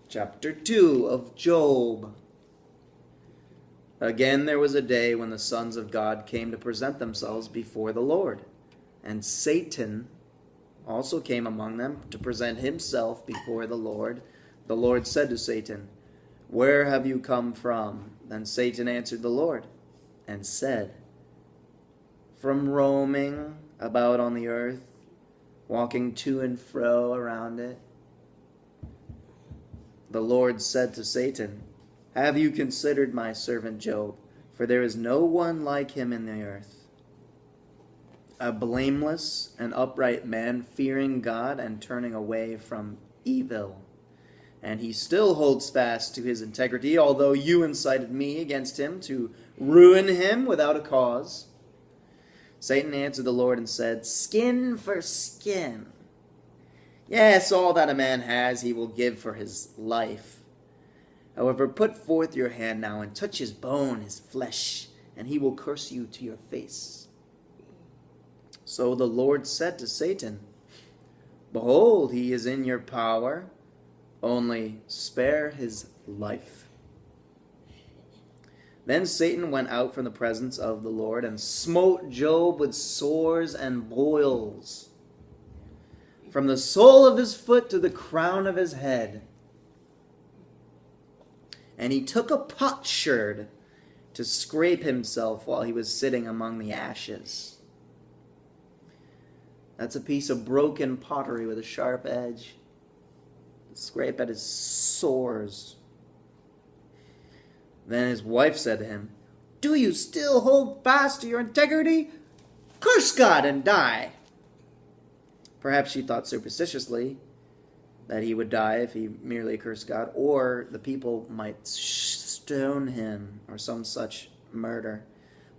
Chapter 2 of Job. Again there was a day when the sons of God came to present themselves before the Lord, and Satan also came among them to present himself before the Lord. The Lord said to Satan, "Where have you come from?" Then Satan answered the Lord and said, "From roaming about on the earth, walking to and fro around it." The Lord said to Satan, "Have you considered my servant Job? For there is no one like him in the earth, a blameless and upright man, fearing God and turning away from evil. And he still holds fast to his integrity, although you incited me against him to ruin him without a cause." Satan answered the Lord and said, "Skin for skin. Yes, all that a man has he will give for his life. However, put forth your hand now and touch his bone, his flesh, and he will curse you to your face." So the Lord said to Satan, "Behold, he is in your power, only spare his life." Then Satan went out from the presence of the Lord and smote Job with sores and boils, from the sole of his foot to the crown of his head. And he took a potsherd to scrape himself while he was sitting among the ashes. That's a piece of broken pottery with a sharp edge. Scrape at his sores. Then his wife said to him, "Do you still hold fast to your integrity? Curse God and die." Perhaps she thought superstitiously that he would die if he merely cursed God, or the people might stone him, or some such murder.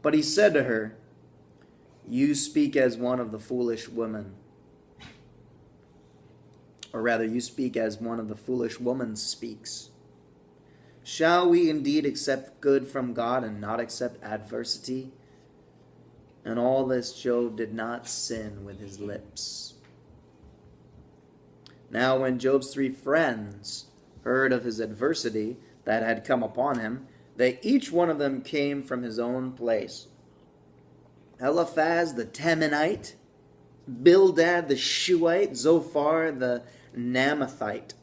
But he said to her, "You speak as one of the foolish women." Or rather, you speak as one of the foolish women speaks. "Shall we indeed accept good from God and not accept adversity?" And all this Job did not sin with his lips. Now when Job's 3 friends heard of his adversity that had come upon him, they each one of them came from his own place. Eliphaz the Temanite, Bildad the Shuhite, Zophar the Naamathite.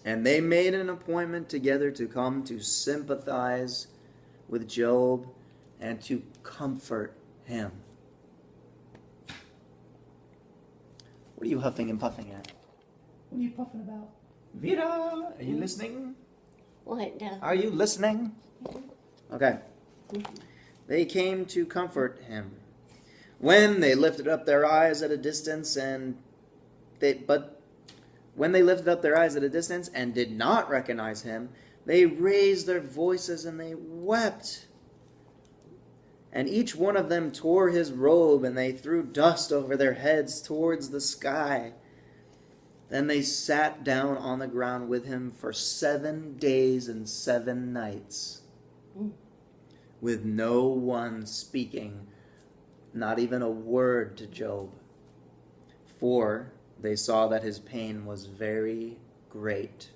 And they made an appointment together to come to sympathize with Job and to comfort him. What are you huffing and puffing at? What are you puffing about? Vida, are you listening? What? Are you listening? Okay. They came to comfort him. When they lifted up their eyes at a distance and did not recognize him, they raised their voices and they wept. And each one of them tore his robe, and they threw dust over their heads towards the sky. Then they sat down on the ground with him for 7 days and 7 nights, with no one speaking, not even a word to Job. For they saw that his pain was very great.